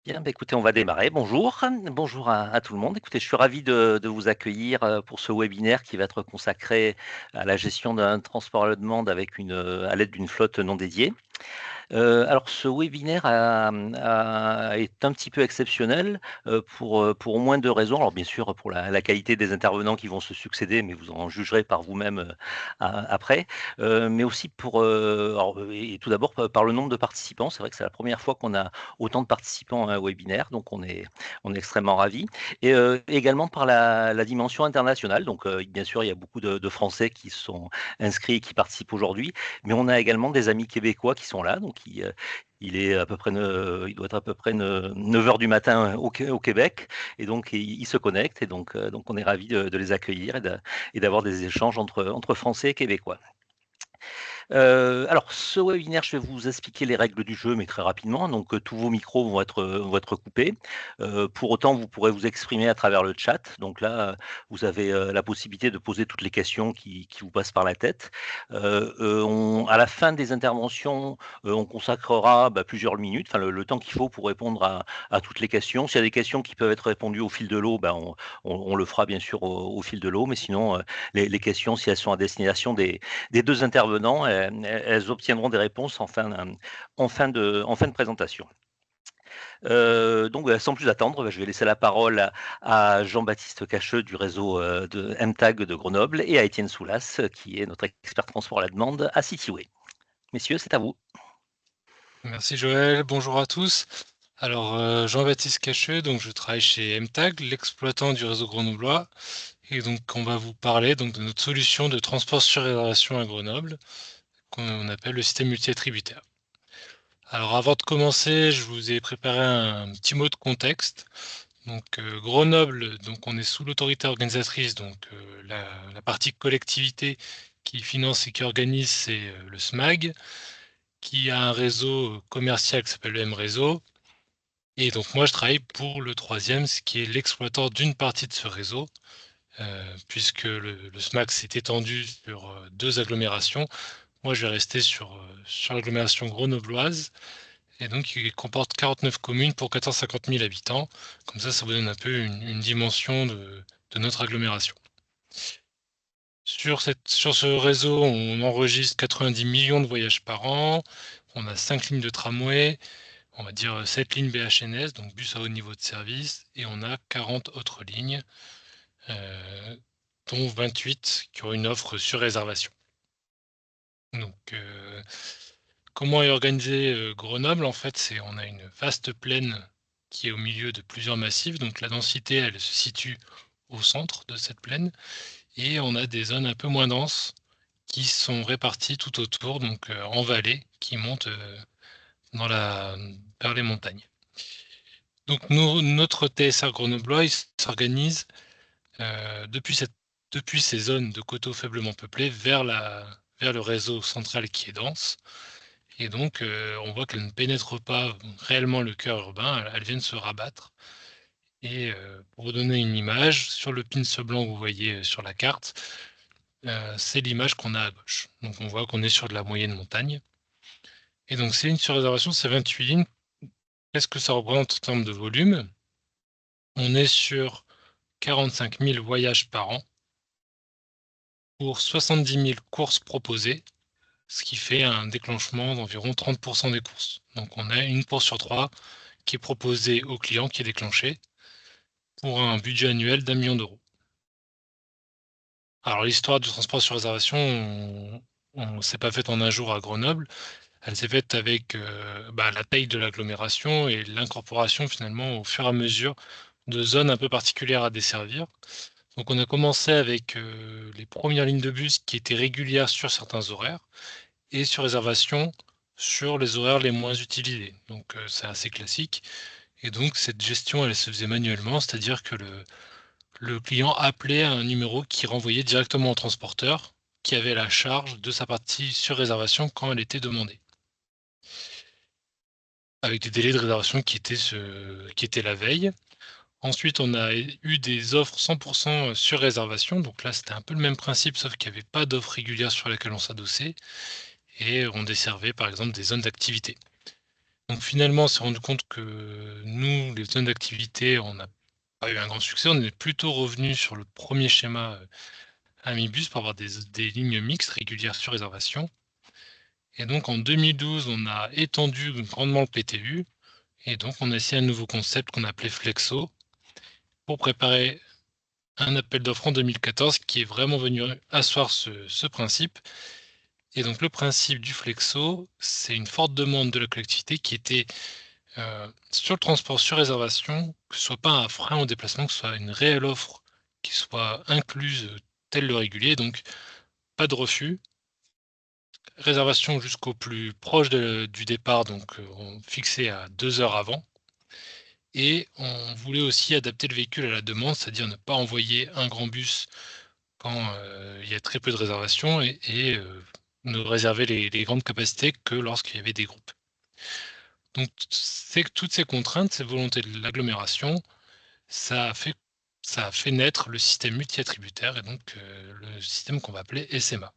Bien, bah, écoutez, on va démarrer. Bonjour, bonjour à tout le monde. Écoutez, je suis ravi de vous accueillir pour ce webinaire qui va être consacré à la gestion d'un transport à la demande avec à l'aide d'une flotte non dédiée. Alors ce webinaire est un petit peu exceptionnel, pour au moins 2 raisons. Alors bien sûr pour la qualité des intervenants qui vont se succéder, mais vous en jugerez par vous-même, après. Mais aussi et tout d'abord par le nombre de participants. C'est vrai que c'est la première fois qu'on a autant de participants à un webinaire, donc on est extrêmement ravis et également par la dimension internationale. Donc bien sûr, il y a beaucoup de Français qui sont inscrits et qui participent aujourd'hui, mais on a également des amis québécois qui sont là, donc il est à peu près il doit être à peu près 9 heures du matin au Québec, et donc ils se connectent, et donc on est ravis de les accueillir et d'avoir des échanges entre Français et Québécois. Alors ce webinaire, je vais vous expliquer les règles du jeu, mais très rapidement. Donc, tous vos micros vont être coupés. Pour autant, vous pourrez vous exprimer à travers le chat. Donc là, vous avez, la possibilité de poser toutes les questions qui vous passent par la tête. À la fin des interventions, on consacrera, plusieurs minutes, enfin le temps qu'il faut pour répondre à toutes les questions. S'il y a des questions qui peuvent être répondues au fil de l'eau, on le fera bien sûr au fil de l'eau, mais sinon, les questions, si elles sont à destination des 2 intervenants, elles obtiendront des réponses en fin de présentation. Donc, sans plus attendre, je vais laisser la parole à Jean-Baptiste Cacheux du réseau de MTAG de Grenoble, et à Étienne Soulas, qui est notre expert transport à la demande à Cityway. Messieurs, c'est à vous. Merci Joël, bonjour à tous. Alors, Jean-Baptiste Cacheux, donc je travaille chez MTAG, l'exploitant du réseau grenoblois, et donc on va vous parler donc de notre solution de transport sur réservation à Grenoble, qu'on appelle le système multi-attributaire. Alors avant de commencer, je vous ai préparé un petit mot de contexte. Donc Grenoble, donc on est sous l'autorité organisatrice, donc la partie collectivité qui finance et qui organise, c'est le SMAG, qui a un réseau commercial qui s'appelle le M-Réseau. Et donc moi, je travaille pour le troisième, ce qui est l'exploitant d'une partie de ce réseau, puisque le SMAC s'est étendu sur 2 agglomérations. Moi, je vais rester sur l'agglomération grenobloise, et donc il comporte 49 communes pour 450 000 habitants. Comme ça vous donne un peu une dimension de notre agglomération. Sur ce réseau, on enregistre 90 millions de voyages par an. On a 5 lignes de tramway, on va dire 7 lignes BHNS, donc bus à haut niveau de service, et on a 40 autres lignes, dont 28 qui ont une offre sur réservation. Donc, comment est organisé Grenoble? En fait, on a une vaste plaine qui est au milieu de plusieurs massifs, donc la densité, elle se situe au centre de cette plaine, et on a des zones un peu moins denses qui sont réparties tout autour, donc en vallée, qui montent vers les montagnes. Donc notre TSR grenoblois, il s'organise depuis ces zones de coteaux faiblement peuplés vers le réseau central qui est dense. Et donc, on voit qu'elles ne pénètrent pas réellement le cœur urbain, elles viennent se rabattre. Et pour vous donner une image, sur le pince blanc que vous voyez sur la carte, c'est l'image qu'on a à gauche. Donc on voit qu'on est sur de la moyenne montagne. Et donc c'est une surréservation, c'est 28 lignes. Qu'est-ce que ça représente en termes de volume? On est sur 45 000 voyages par an pour 70 000 courses proposées, ce qui fait un déclenchement d'environ 30% des courses. Donc on a une course sur 3 qui est proposée au client, qui est déclenchée, pour un budget annuel d'1 million d'euros. Alors l'histoire du transport sur réservation, on s'est pas faite en un jour à Grenoble, elle s'est faite avec la taille de l'agglomération et l'incorporation finalement au fur et à mesure de zones un peu particulières à desservir. Donc on a commencé avec les premières lignes de bus qui étaient régulières sur certains horaires et sur réservation sur les horaires les moins utilisés. Donc c'est assez classique, et donc cette gestion, elle se faisait manuellement, c'est-à-dire que le client appelait un numéro qui renvoyait directement au transporteur, qui avait la charge de sa partie sur réservation quand elle était demandée. Avec des délais de réservation qui étaient la veille. Ensuite, on a eu des offres 100 sur réservation, donc là, c'était un peu le même principe, sauf qu'il y avait pas d'offre régulière sur laquelle on s'adossait, et on desservait par exemple des zones d'activité. Donc finalement, on s'est rendu compte que nous, les zones d'activité, on n'a pas eu un grand succès. On est plutôt revenu sur le premier schéma, Amibus pour avoir des lignes mixtes régulières sur réservation. Et donc en 2012, on a étendu grandement le PTU et donc on a essayé un nouveau concept qu'on appelait Flexo pour préparer un appel d'offres en 2014 qui est vraiment venu asseoir ce principe. Et donc le principe du Flexo, c'est une forte demande de la collectivité qui était, sur le transport sur réservation, que ce soit pas un frein au déplacement, que ce soit une réelle offre qui soit incluse, tel le régulier, donc pas de refus. Réservation jusqu'au plus proche du départ, donc on fixait à 2 heures avant et on voulait aussi adapter le véhicule à la demande, c'est-à-dire ne pas envoyer un grand bus quand, il y a très peu de réservations et ne réserver les grandes capacités que lorsqu'il y avait des groupes. Donc c'est que toutes ces contraintes, ces volontés de l'agglomération, ça a fait ça a fait naître le système multi-attributaire et donc le système qu'on va appeler SMA.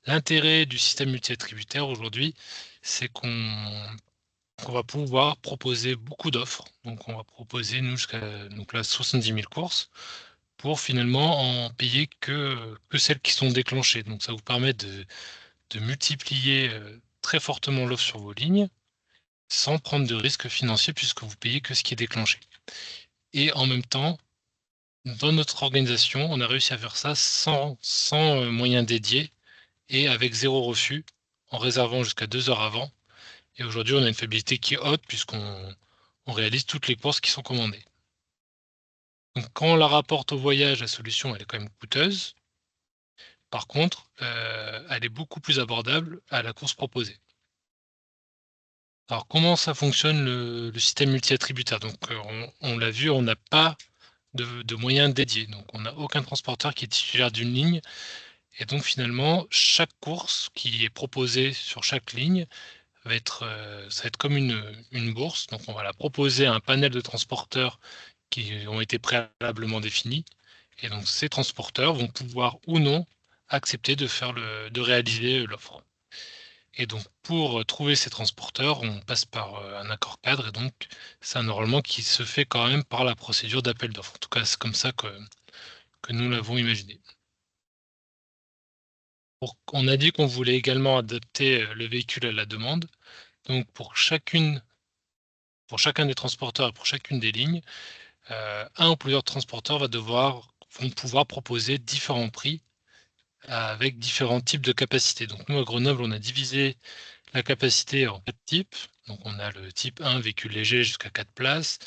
L'intérêt du système multi-attributaire aujourd'hui, c'est qu'on va pouvoir proposer beaucoup d'offres. Donc on va proposer, nous, jusqu'à donc là 70 000 courses pour finalement en payer que celles qui sont déclenchées. Donc ça vous permet de multiplier, très fortement l'offre sur vos lignes, sans prendre de risques financiers puisque vous payez que ce qui est déclenché. Et en même temps, dans notre organisation, on a réussi à faire ça sans moyens dédiés et avec zéro refus, en réservant jusqu'à 2 heures avant. Et aujourd'hui, on a une fiabilité qui est haute puisqu'on réalise toutes les courses qui sont commandées. Donc quand on la rapporte au voyage, la solution, elle est quand même coûteuse. Par contre, elle est beaucoup plus abordable à la course proposée. Alors comment ça fonctionne le système multi-attributaire? Donc, on l'a vu, on n'a pas de moyens dédiés. Donc on n'a aucun transporteur qui est titulaire d'une ligne et donc finalement, chaque course qui est proposée sur chaque ligne va être, ça va être comme une bourse. Donc on va la proposer à un panel de transporteurs qui ont été préalablement définis et donc ces transporteurs vont pouvoir ou non accepter de réaliser l'offre. Et donc pour, trouver ces transporteurs, on passe par, un accord cadre et donc c'est un enrôlement qui se fait quand même par la procédure d'appel d'offres. En tout cas, c'est comme ça que nous l'avons imaginé. On a dit qu'on voulait également adapter, le véhicule à la demande. Donc pour chacun des transporteurs et pour chacune des lignes, un ou plusieurs transporteurs vont pouvoir proposer différents prix avec différents types de capacités. Donc nous, à Grenoble, on a divisé la capacité en 4 types. Donc on a le type 1, véhicule léger jusqu'à 4 places.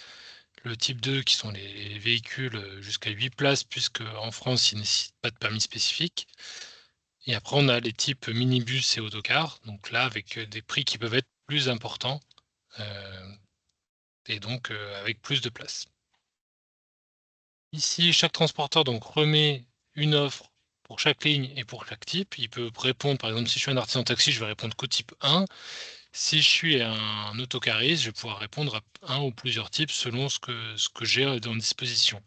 Le type 2 qui sont les véhicules, jusqu'à 8 places puisque en France, ils ne nécessitent pas de permis spécifique. Et après on a les types minibus et autocars, donc là avec, des prix qui peuvent être plus importants, heu et donc avec plus de place. Ici, chaque transporteur donc remet une offre pour chaque ligne et pour chaque type. Il peut répondre, par exemple, si je suis un artisan taxi, je vais répondre qu'au type 1. Si je suis un autocariste, je vais pouvoir répondre à un ou plusieurs types selon ce que j'ai, dans disposition.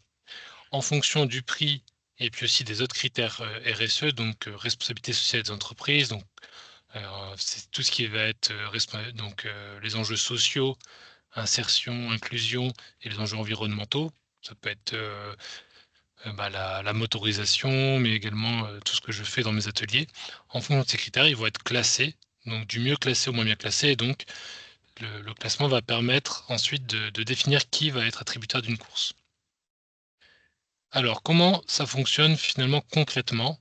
En fonction du prix et puis aussi des autres critères, RSE, donc responsabilité sociale des entreprises, donc c'est tout ce qui va être, les enjeux sociaux, insertion, inclusion et les enjeux environnementaux. Ça peut être, la motorisation, mais également, tout ce que je fais dans mes ateliers. En fonction de ces critères, ils vont être classés, donc du mieux classé au moins bien classé et donc le classement va permettre ensuite de définir qui va être attributaire d'une course. Alors comment ça fonctionne finalement concrètement?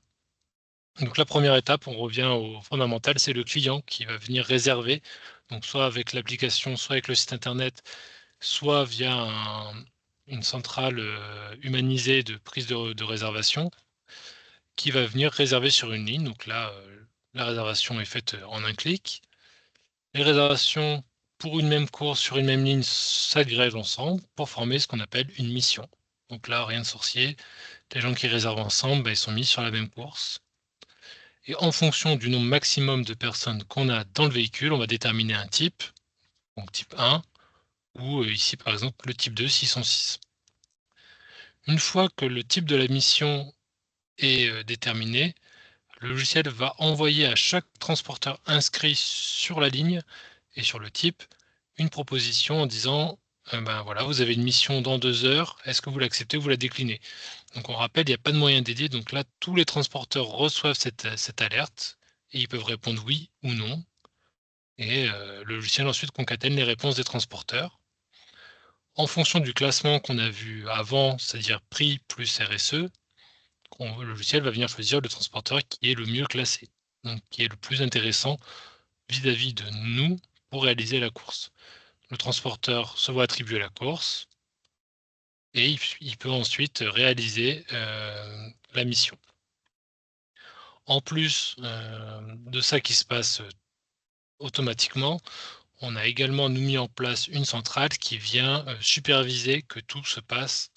Donc la première étape, on revient au fondamental, c'est le client qui va venir réserver, donc soit avec l'application, soit avec le site internet, soit via une centrale, humanisée de prise de réservation, qui va venir réserver sur une ligne. Donc là, la réservation est faite, en un clic. Les réservations pour une même course sur une même ligne s'agrègent ensemble pour former ce qu'on appelle une mission. Donc là, rien de sorcier, les gens qui réservent ensemble, bah, ils sont mis sur la même course et en fonction du nombre maximum de personnes qu'on a dans le véhicule, on va déterminer un type, donc type 1 ou, ici par exemple le type 2 s'ils sont 6. Une fois que le type de la mission est, déterminé, le logiciel va envoyer à chaque transporteur inscrit sur la ligne et sur le type, une proposition en disant, ben, voilà, vous avez une mission dans 2 heures, est-ce que vous l'acceptez ou vous la déclinez? Donc on rappelle, il y a pas de moyen dédié, donc là, tous les transporteurs reçoivent cette alerte et ils peuvent répondre oui ou non et le logiciel ensuite concatène les réponses des transporteurs. En fonction du classement qu'on a vu avant, c'est-à-dire prix plus RSE, le logiciel va venir choisir le transporteur qui est le mieux classé, donc qui est le plus intéressant vis-à-vis de nous pour réaliser la course. Le transporteur se voit attribuer la course et il peut ensuite réaliser, la mission. En plus, de ça qui se passe, automatiquement, on a également, nous, mis en place une centrale qui vient, superviser que tout se passe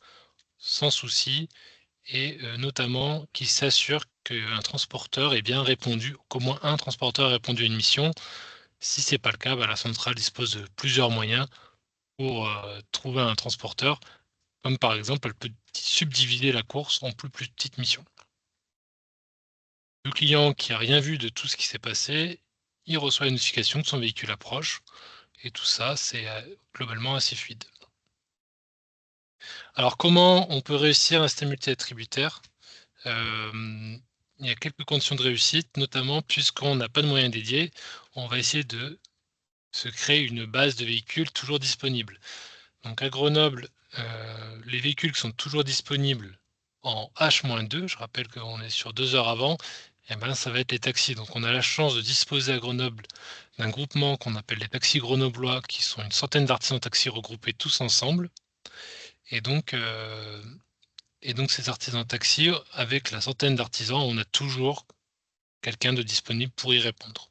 sans souci et notamment qui s'assure qu'un transporteur ait bien répondu, qu'au moins un transporteur ait répondu à une mission. Si c'est pas le cas, bah, la centrale dispose de plusieurs moyens pour, trouver un transporteur, comme par exemple, elle peut subdiviser la course en plus petites missions. Le client qui a rien vu de tout ce qui s'est passé, il reçoit une notification que son véhicule approche et tout ça, c'est, globalement assez fluide. Alors comment on peut réussir un système multi-attributaire? Il y a quelques conditions de réussite, notamment puisqu'on n'a pas de moyens dédiés, on va essayer de se créer une base de véhicules toujours disponibles. Donc à Grenoble, les véhicules qui sont toujours disponibles en H-2, je rappelle qu'on est sur 2 heures avant, et ben, ça va être les taxis. Donc on a la chance de disposer à Grenoble d'un groupement qu'on appelle les taxis grenoblois, qui sont une centaine d'artisans taxis regroupés tous ensemble. Et donc, heu et donc ces artisans taxis, avec la centaine d'artisans, on a toujours quelqu'un de disponible pour y répondre.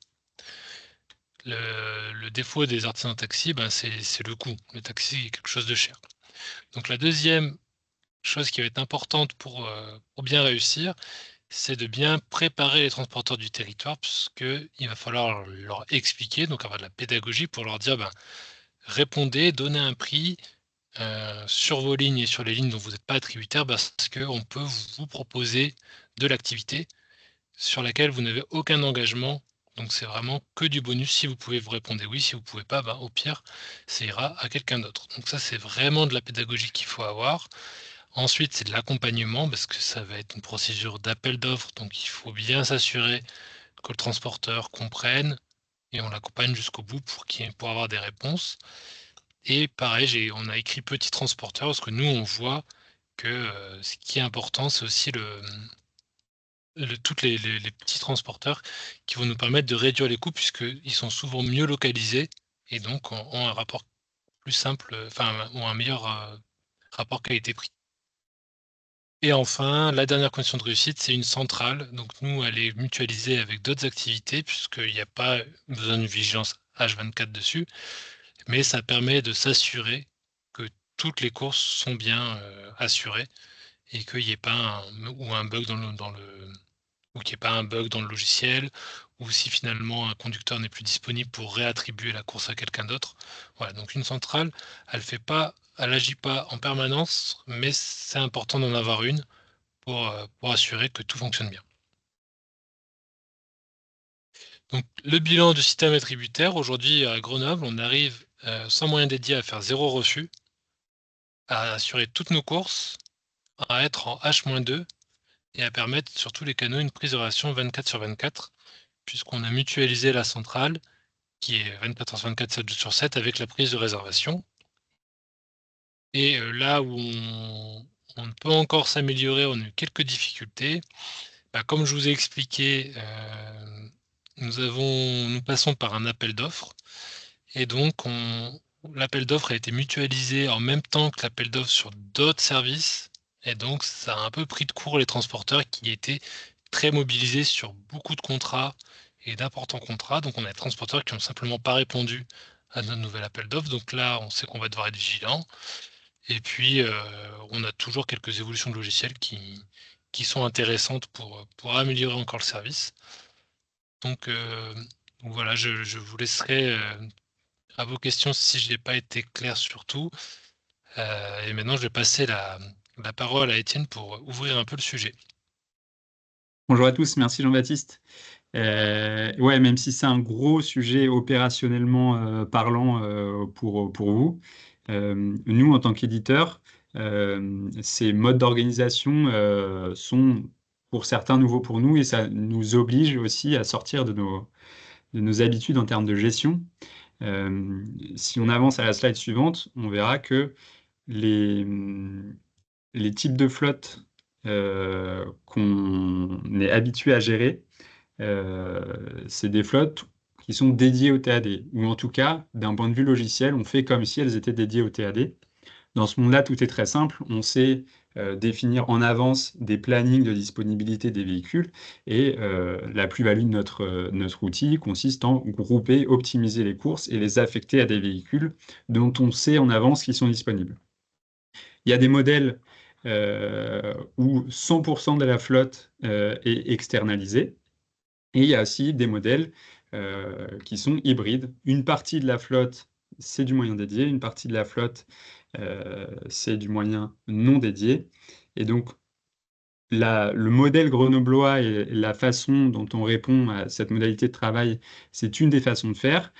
Le défaut des artisans taxis, ben, c'est le coût. Le taxi est quelque chose de cher. Donc la deuxième chose qui va être importante pour bien réussir, c'est de bien préparer les transporteurs du territoire puisqu'il va falloir leur expliquer, donc avoir de la pédagogie pour leur dire: «Ben, répondez, donnez un prix, sur vos lignes et sur les lignes dont vous n'êtes pas attributaire parce qu'on peut vous proposer de l'activité sur laquelle vous n'avez aucun engagement. Donc c'est vraiment que du bonus. Si vous pouvez, vous répondez oui. Si vous pouvez pas, bah, au pire, ça ira à quelqu'un d'autre. Donc ça, c'est vraiment de la pédagogie qu'il faut avoir. Ensuite, c'est de l'accompagnement parce que ça va être une procédure d'appel d'offres. Donc il faut bien s'assurer que le transporteur comprenne et on l'accompagne jusqu'au bout pour avoir des réponses. Et pareil, on a écrit petit transporteur parce que nous, on voit que ce qui est important, c'est aussi toutes les petits transporteurs qui vont nous permettre de réduire les coûts puisqu'ils sont souvent mieux localisés et donc ont un rapport plus simple, enfin, ont un meilleur, rapport qualité-prix. Et enfin, la dernière condition de réussite, c'est une centrale. Donc nous, elle est mutualisée avec d'autres activités puisqu'il n'y a pas besoin d'une vigilance H24 dessus, mais ça permet de s'assurer que toutes les courses sont bien, assurées et qu'il n'y ait pas un bug ou qu'il y ait pas un bug dans le logiciel, ou si finalement un conducteur n'est plus disponible pour réattribuer la course à quelqu'un d'autre. Voilà, donc une centrale, elle agit pas en permanence, mais c'est important d'en avoir une pour assurer que tout fonctionne bien. Donc le bilan du système attributaire, aujourd'hui à Grenoble, on arrive, sans moyen dédié à faire zéro refus, à assurer toutes nos courses, à être en H-2 et à permettre sur tous les canaux une prise de relation 24/24 puisqu'on a mutualisé la centrale qui est 24 heures sur 24, 7 jours sur 7 avec la prise de réservation et là où on peut encore s'améliorer, on a eu quelques difficultés. Bah, comme je vous ai expliqué, nous passons par un appel d'offres et donc l'appel d'offres a été mutualisé en même temps que l'appel d'offres sur d'autres services et donc ça a un peu pris de court les transporteurs qui étaient très mobilisés sur beaucoup de contrats et d'importants contrats. Donc on a des transporteurs qui ont simplement pas répondu à notre nouvel appel d'offres. Donc là, on sait qu'on va devoir être vigilant et puis, on a toujours quelques évolutions de logiciels qui sont intéressantes pour améliorer encore le service. Donc, voilà, je vous laisserai, à vos questions si je n'ai pas été clair sur tout. Et maintenant je vais passer la parole à Étienne pour ouvrir un peu le sujet. Bonjour à tous, merci Jean-Baptiste. Ouais, même si c'est un gros sujet opérationnellement parlant pour vous, nous, en tant qu'éditeurs, ces modes d'organisation sont pour certains nouveaux pour nous et ça nous oblige aussi à sortir de nos habitudes en termes de gestion. Si on avance à la slide suivante, on verra que les, les types de flottes qu'on est habitué à gérer, c'est des flottes qui sont dédiées au TAD, ou en tout cas, d'un point de vue logiciel, on fait comme si elles étaient dédiées au TAD. Dans ce monde-là, tout est très simple. On sait définir en avance des plannings de disponibilité des véhicules et la plus-value de notre outil consiste en grouper, optimiser les courses et les affecter à des véhicules dont on sait en avance qu'ils sont disponibles. Il y a des modèles où 100% de la flotte est externalisée. Et il y a aussi des modèles qui sont hybrides. Une partie de la flotte, c'est du moyen dédié, une partie de la flotte, c'est du moyen non dédié. Et donc, le modèle grenoblois et la façon dont on répond à cette modalité de travail, c'est une des façons de faire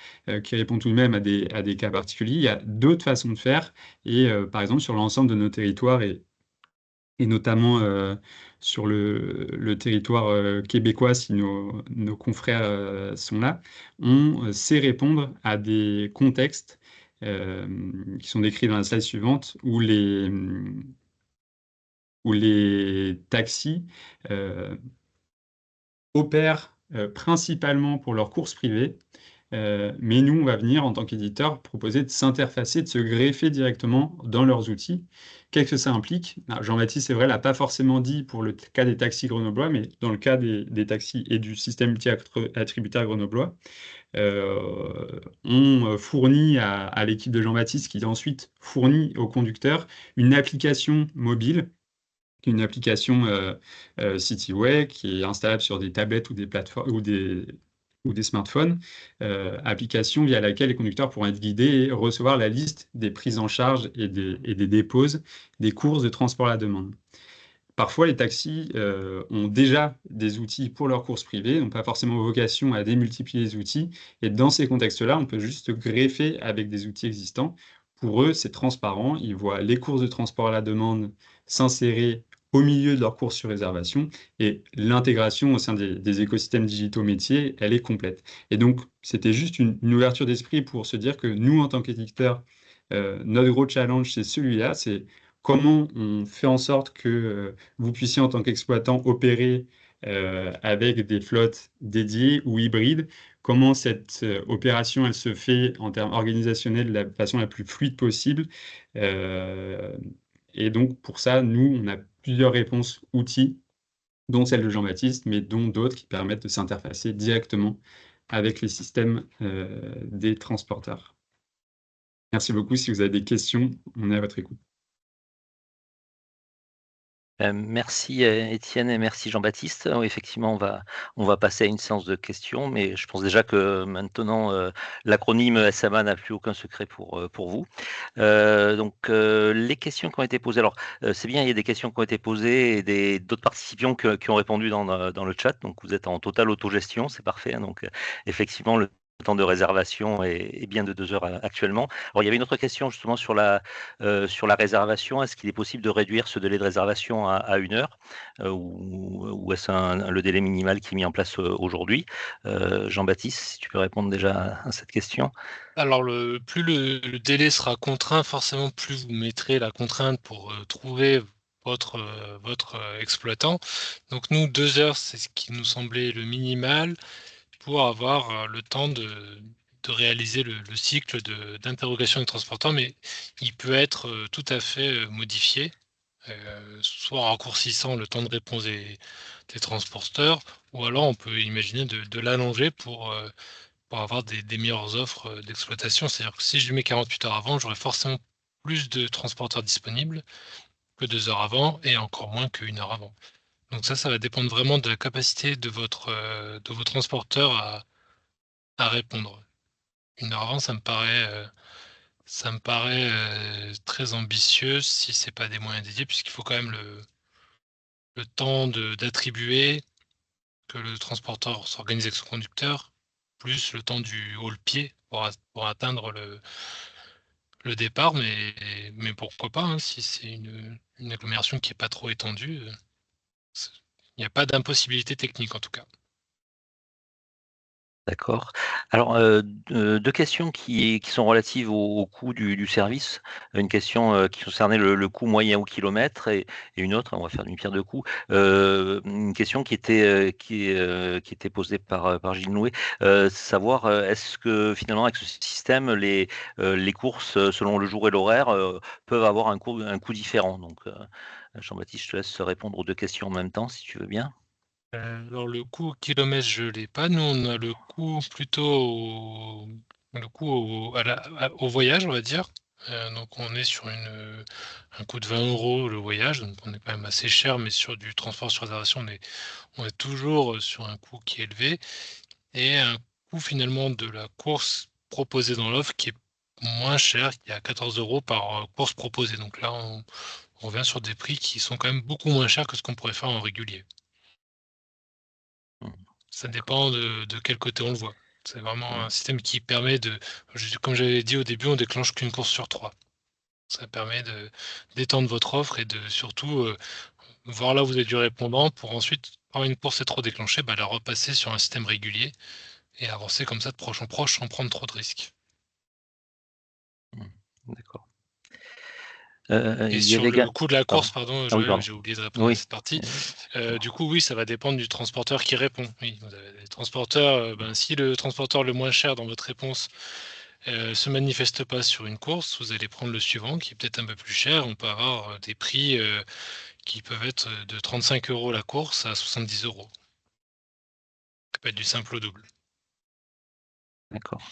qui répond tout de même à des cas particuliers. Il y a d'autres façons de faire. Et par exemple, sur l'ensemble de nos territoires et notamment sur le territoire québécois, si nos confrères sont là, on sait répondre à des contextes qui sont décrits dans la slide suivante, où les taxis opèrent principalement pour leurs courses privées. Mais nous, on va venir en tant qu'éditeur proposer de s'interfacer, de se greffer directement dans leurs outils. Qu'est-ce que ça implique? Alors, Jean-Baptiste, c'est vrai, l'a pas forcément dit pour le cas des taxis grenoblois, mais dans le cas des taxis et du système multi-attributaire grenoblois, on fournit à l'équipe de Jean-Baptiste qui ensuite fournit aux conducteurs une application mobile, une application CityWay qui est installable sur des tablettes ou des plateformes ou des smartphones, application via laquelle les conducteurs pourront être guidés et recevoir la liste des prises en charge et des déposes des courses de transport à la demande. Parfois, les taxis ont déjà des outils pour leurs courses privées, n'ont pas forcément vocation à démultiplier les outils. Et dans ces contextes-là, on peut juste greffer avec des outils existants. Pour eux, c'est transparent. Ils voient les courses de transport à la demande s'insérer au milieu de leurs courses sur réservation. Et l'intégration au sein des écosystèmes digitaux métiers, elle est complète. Et donc, c'était juste une ouverture d'esprit pour se dire que nous, en tant qu'éditeurs, notre gros challenge, c'est celui-là, c'est comment on fait en sorte que vous puissiez, en tant qu'exploitant, opérer avec des flottes dédiées ou hybrides? Comment cette opération, elle se fait en termes organisationnels de la façon la plus fluide possible? Euh, et donc, pour ça, nous, on a plusieurs réponses outils, dont celle de Jean-Baptiste, mais dont d'autres qui permettent de s'interfacer directement avec les systèmes des transporteurs. Merci beaucoup. Si vous avez des questions, on est à votre écoute. Merci Étienne et merci Jean-Baptiste. Effectivement, on va passer à une séance de questions, mais je pense déjà que maintenant, l'acronyme SMA n'a plus aucun secret pour vous. Les questions qui ont été posées, alors c'est bien, il y a des questions qui ont été posées et d'autres participants qui ont répondu dans le chat, donc vous êtes en totale autogestion, c'est parfait, hein. Donc effectivement, le temps de réservation est bien de 2 heures actuellement. Alors, il y avait une autre question justement sur la réservation. Est-ce qu'il est possible de réduire ce délai de réservation à 1 heure ou est-ce le délai minimal qui est mis en place aujourd'hui? Jean-Baptiste, si tu peux répondre déjà à cette question. Alors plus le délai sera contraint, forcément plus vous mettrez la contrainte pour, trouver votre exploitant. Donc nous, 2 heures, c'est ce qui nous semblait le minimal pour avoir, le temps de réaliser le cycle d'interrogation des transporteurs, mais il peut être, tout à fait, modifié, soit en raccourcissant le temps de réponse des transporteurs, ou alors on peut imaginer de l'allonger pour avoir des meilleures offres, d'exploitation. C'est-à-dire que si je mets 48 heures avant, j'aurai forcément plus de transporteurs disponibles que 2 heures avant et encore moins qu'1 heure avant. Donc ça va dépendre vraiment de la capacité de vos transporteurs à répondre. 1 heure avant, ça me paraît, très ambitieux si c'est pas des moyens dédiés puisqu'il faut quand même le temps d'attribuer, que le transporteur s'organise avec son conducteur, plus le temps du haut-le-pied pour atteindre le départ, mais pourquoi pas, hein, si c'est une agglomération qui est pas trop étendue, c'est il n'y a pas d'impossibilité technique en tout cas. D'accord. Alors, 2 questions qui sont relatives au coût du service. Une question, qui concernait le coût moyen au kilomètre et une autre, on va faire d'une pierre deux coups, une question qui était posée par Gilles Noué, savoir, est-ce que finalement avec ce système les courses, selon le jour et l'horaire, peuvent avoir un coût différent? Donc, Jean-Baptiste, je te laisse répondre aux 2 questions en même temps si tu veux bien. Alors le coût au kilomètre, je l'ai pas. Nous, on a le coût plutôt le coût au voyage, on va dire. Donc on est sur un coût de 20 € le voyage, donc on est quand même assez cher, mais sur du transport sur réservation, on est toujours, sur un coût qui est élevé et un coût finalement de la course proposée dans l'offre qui est moins cher, qui est à 14 € par, course proposée. Donc là, on revient sur des prix qui sont quand même beaucoup moins chers que ce qu'on pourrait faire en régulier. Mmh, Ça d'accord. dépend de quel côté on le voit. C'est vraiment Mmh, un système qui permet comme j'avais dit au début, on déclenche qu'une course sur 3. Ça permet d'étendre votre offre et de surtout, voir là où vous avez du répondant pour ensuite, quand une course est trop déclenchée, bah, la repasser sur un système régulier et avancer comme ça de proche en proche sans prendre trop de risques. mmh, d'accord. Et Il y sur avait le éga coût de la Pardon. course, pardon, Ah oui, Joël, pardon. j'ai oublié de répondre à Oui, cette partie. Du excuse-moi. coup, oui, ça va dépendre du transporteur qui répond. Oui, vous avez des transporteurs, ben, si le transporteur le moins cher dans votre réponse se manifeste pas sur une course, vous allez prendre le suivant qui est peut-être un peu plus cher. On peut avoir, des prix, qui peuvent être, de 35 € la course à 70 €. Ça peut être du simple au double. D'accord.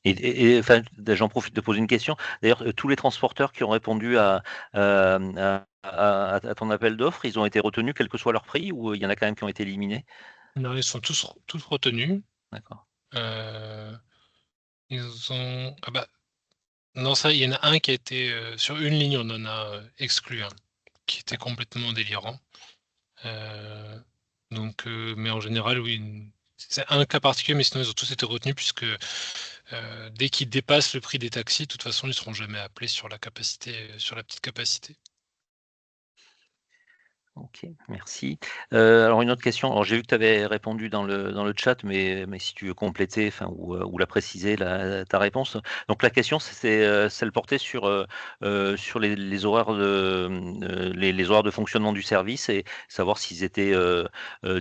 Et enfin, j'en profite de poser une question. D'ailleurs, tous les transporteurs qui ont répondu à ton appel d'offres, ils ont été retenus quel que soit leur prix ou il y en a quand même qui ont été éliminés? Non, ils sont tous retenus. D'accord. Heu, ils ont ah bah, non, ça, il y en a un qui a été, sur une ligne, on en a, exclu un, qui était complètement délirant. Heu, mais en général, oui, c'est un cas particulier, mais sinon ils ont tous été retenus puisque, dès qu'ils dépassent le prix des taxis, de toute façon, ils seront jamais appelés sur la capacité, sur la petite capacité. OK, merci. Alors une autre question, alors j'ai vu que tu avais répondu dans le chat, mais si tu veux compléter, enfin ou la préciser ta réponse. Donc la question celle portait sur les horaires les horaires de fonctionnement du service et savoir s'ils étaient,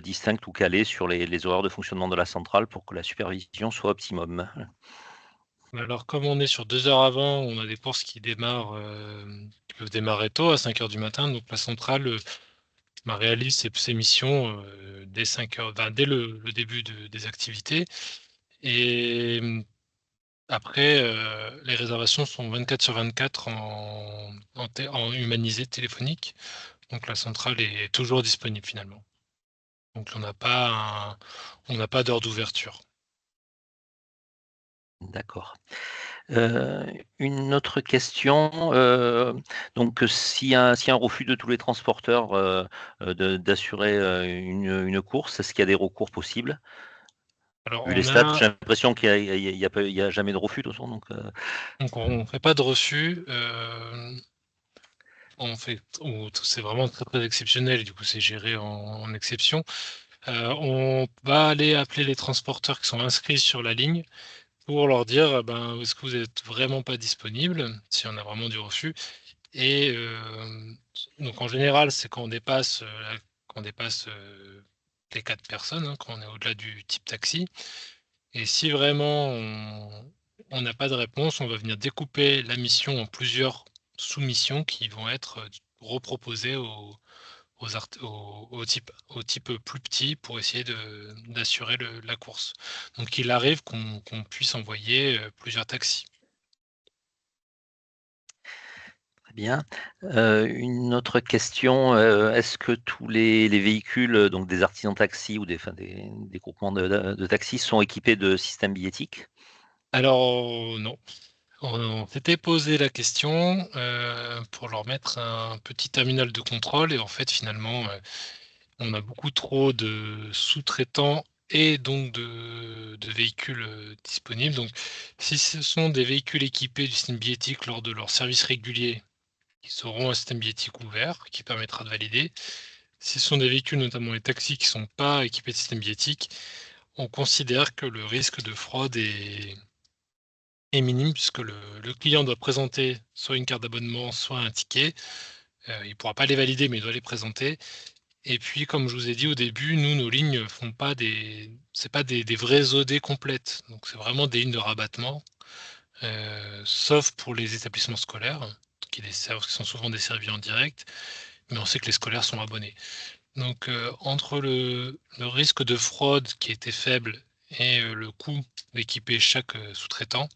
distincts ou calés sur les horaires de fonctionnement de la centrale pour que la supervision soit optimum. Mais alors comme on est sur 2 heures avant, on a des courses qui peuvent démarrer tôt, à 5 heures du matin, donc la centrale, bah, réalise ses missions, dès 5 heures, enfin dès le début des activités et après, les réservations sont 24/24 en humanisé téléphonique, donc la centrale est toujours disponible finalement. Donc on n'a pas d'heure d'ouverture. D'accord. Une autre question, donc s'il y a un refus de tous les transporteurs, d'assurer, une course, est-ce qu'il y a des recours possibles? Alors Vu les stats, j'ai l'impression qu'il y a jamais de refus de toute façon donc on fait pas de refus, c'est vraiment très, très exceptionnel, du coup c'est géré en exception. On va aller appeler les transporteurs qui sont inscrits sur la ligne pour leur dire, ben: «Est-ce que vous êtes vraiment pas disponible?» si on a vraiment du refus et donc en général, c'est quand on dépasse, les 4 personnes, hein, quand on est au-delà du type taxi et si vraiment on n'a pas de réponse, on va venir découper la mission en plusieurs sous-missions qui vont être, reproposées au type plus petit pour essayer d'assurer la course. Donc il arrive qu'on puisse envoyer, plusieurs taxis. très bien. Une autre question, est-ce que tous les véhicules, donc des artisans taxis ou des groupements de taxis sont équipés de systèmes billettiques? Alors non, on s'était posé la question, pour leur mettre un petit terminal de contrôle et en fait finalement, on a beaucoup trop de sous-traitants et donc de véhicules disponibles. Donc, si ce sont des véhicules équipés du système billettique lors de leur service régulier, ils auront un système billettique ouvert qui permettra de valider. Si ce sont des véhicules, notamment les taxis, qui ne sont pas équipés de système billettique, on considère que le risque de fraude est minime puisque le client doit présenter soit une carte d'abonnement, soit un ticket. Il ne pourra pas les valider, mais il doit les présenter. Et puis, comme je vous ai dit au début, nous, nos lignes font pas c'est pas des vraies OD complètes. Donc, c'est vraiment des lignes de rabattement, sauf pour les établissements scolaires, qui sont souvent desservis en direct, mais on sait que les scolaires sont abonnés. Donc, entre le risque de fraude qui était faible et le coût d'équiper chaque sous-traitant,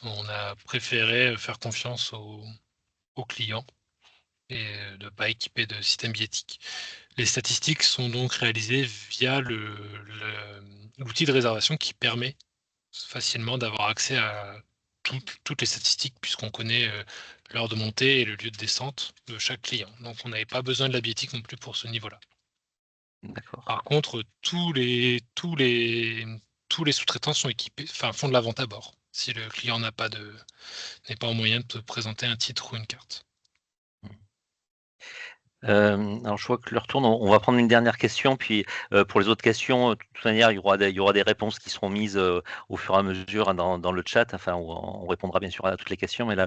on a préféré faire confiance aux clients et de ne pas équiper de système billettique. Les statistiques sont donc réalisées via l'outil de réservation qui permet facilement d'avoir accès à toutes les statistiques puisqu'on connaît l'heure de montée et le lieu de descente de chaque client. Donc on n'avait pas besoin de la billettique non plus pour ce niveau-là. D'accord. Par contre, tous les sous-traitants sont équipés, enfin font de la vente à bord, si le client n'est pas en moyen de te présenter un titre ou une carte. Alors je vois que l'heure tourne, on va prendre une dernière question, puis pour les autres questions, de toute manière, il y aura des réponses qui seront mises au fur et à mesure, hein, dans le chat. Enfin, on répondra bien sûr à toutes les questions, mais là,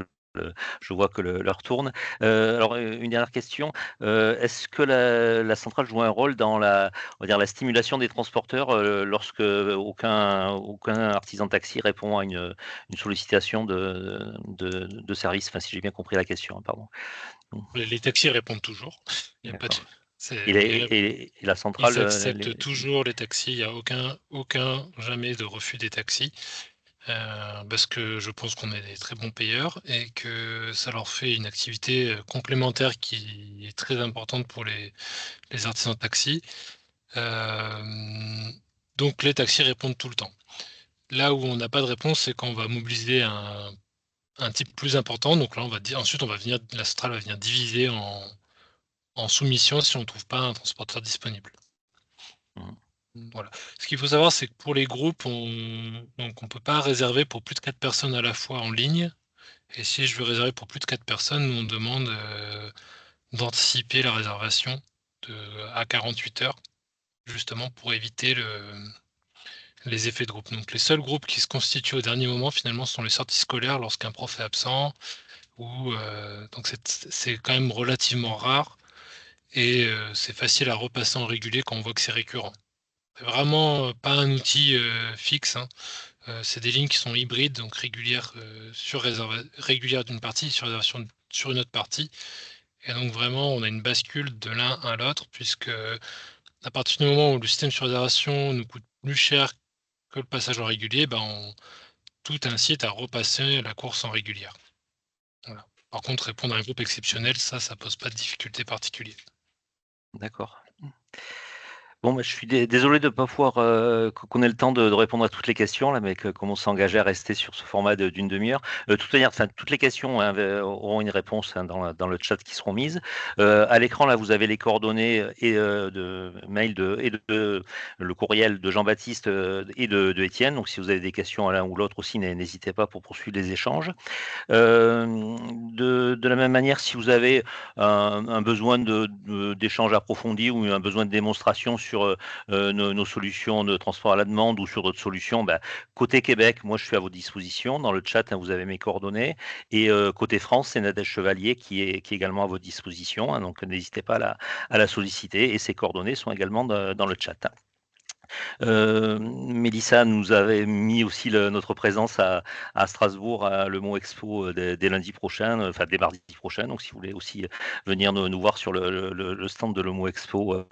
je vois que l'heure tourne. Alors, une dernière question. Est-ce que la centrale joue un rôle dans on va dire, la stimulation des transporteurs lorsque aucun artisan de taxi répond à une sollicitation de service? Enfin, si j'ai bien compris la question, hein, pardon. Les taxis répondent toujours. Il y a pas de D'accord. c'est Et la centrale, ils acceptent toujours les taxis, il y a aucun jamais de refus des taxis, parce que je pense qu'on est des très bons payeurs et que ça leur fait une activité, complémentaire qui est très importante pour les artisans de taxi. Hem, donc les taxis répondent tout le temps. Là où on n'a pas de réponse, c'est quand on va mobiliser un type plus important, donc là on va dire ensuite on va venir la centrale va venir diviser en soumission si on ne trouve pas un transporteur disponible. Mmh. Voilà. Ce qu'il faut savoir, c'est que pour les groupes, on peut pas réserver pour plus de 4 personnes à la fois en ligne et si je veux réserver pour plus de 4 personnes, nous on demande, d'anticiper la réservation à 48 heures, justement pour éviter les effets de groupe. Donc les seuls groupes qui se constituent au dernier moment, finalement, sont les sorties scolaires lorsqu'un prof est absent ou, donc c'est quand même relativement rare et c'est facile à repasser en régulier quand on voit que c'est récurrent. C'est vraiment, pas un outil, fixe, hein. C'est des lignes qui sont hybrides, donc régulières d'une partie, sur réservation sur une autre partie et donc vraiment on a une bascule de l'un à l'autre puisque, à partir du moment où le système sur réservation nous coûte plus cher que le passage en régulier, ben, tout incite à repasser la course en régulière. Voilà. Par contre, répondre à un groupe exceptionnel, ça pose pas de difficulté particulière. D'accord. Bon, bah, je suis désolé de ne pas pouvoir qu'on ait le temps de répondre à toutes les questions là, mais comme on s'engageait à rester sur ce format d'une demi-heure. De toute manière, enfin, toutes les questions, hein, auront une réponse, hein, dans le chat qui seront mises. À l'écran, là, vous avez les coordonnées et de mail le courriel de Jean-Baptiste et de Étienne. Donc, si vous avez des questions à l'un ou l'autre aussi, n'hésitez pas pour poursuivre les échanges. De la même manière, si vous avez un besoin d'échange approfondi ou un besoin de démonstration sur nos solutions de transport à la demande ou sur d'autres solutions, bah, côté Québec, moi je suis à votre disposition. Dans le chat, hein, vous avez mes coordonnées. Et côté France, c'est Nadège Chevalier qui est également à votre disposition. Hein, donc n'hésitez pas à la solliciter. Et ses coordonnées sont également dans le chat. Mélissa nous avait mis aussi notre présence à Strasbourg, à Le Mot Expo, dès lundi prochain, enfin dès mardi prochain. Donc si vous voulez aussi venir nous voir sur le stand de Le Mot Expo,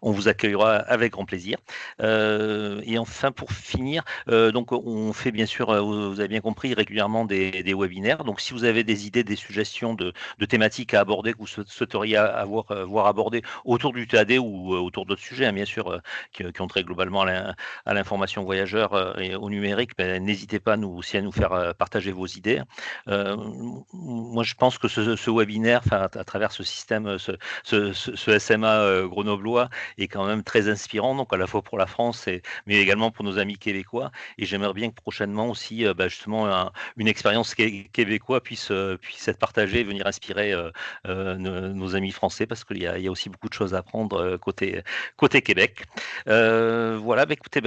on vous accueillera avec grand plaisir. Et enfin, pour finir, donc on fait bien sûr, vous avez bien compris, régulièrement des webinaires. Donc si vous avez des idées, des suggestions de thématiques à aborder que vous souhaiteriez voir abordées autour du TAD ou autour d'autres sujets, hein, bien sûr, qui ont trait globalement à l'information voyageur et au numérique, n'hésitez pas aussi à nous faire partager vos idées. Moi, je pense que ce webinaire, à travers ce système, ce SMA grenoblois, est quand même très inspirant, donc à la fois pour la France, mais également pour nos amis québécois. Et j'aimerais bien que prochainement aussi, justement, une expérience québécoise puisse être partagée et venir inspirer nos amis français, parce qu'il y a aussi beaucoup de choses à apprendre côté Québec. Voilà, écoutez,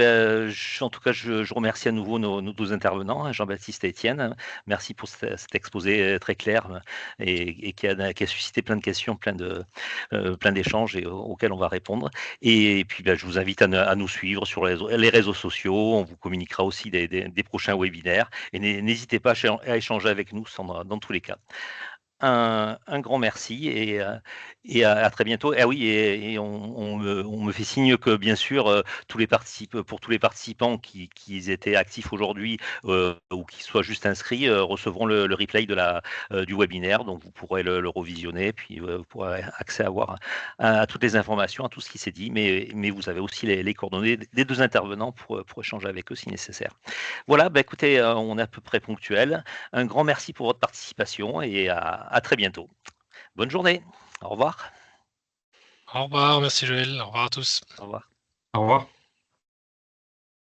en tout cas, je remercie à nouveau nos deux intervenants, Jean-Baptiste et Étienne. Merci pour cet exposé très clair et qui a suscité plein de questions, plein d'échanges auxquels on va répondre. Et puis, je vous invite à nous suivre sur les réseaux sociaux. On vous communiquera aussi des prochains webinaires. Et n'hésitez pas à échanger avec nous dans tous les cas. Un grand merci et à très bientôt. Ah oui, et on me fait signe que bien sûr, pour tous les participants qui étaient actifs aujourd'hui ou qui soient juste inscrits, recevront le replay du webinaire, donc vous pourrez le revisionner, puis vous pourrez avoir à toutes les informations, à tout ce qui s'est dit, mais vous avez aussi les coordonnées des deux intervenants pour échanger avec eux si nécessaire. Voilà, écoutez, on est à peu près ponctuel. Un grand merci pour votre participation et à très bientôt. Bonne journée. Au revoir. Au revoir, merci Joël, au revoir à tous. Au revoir. Au revoir.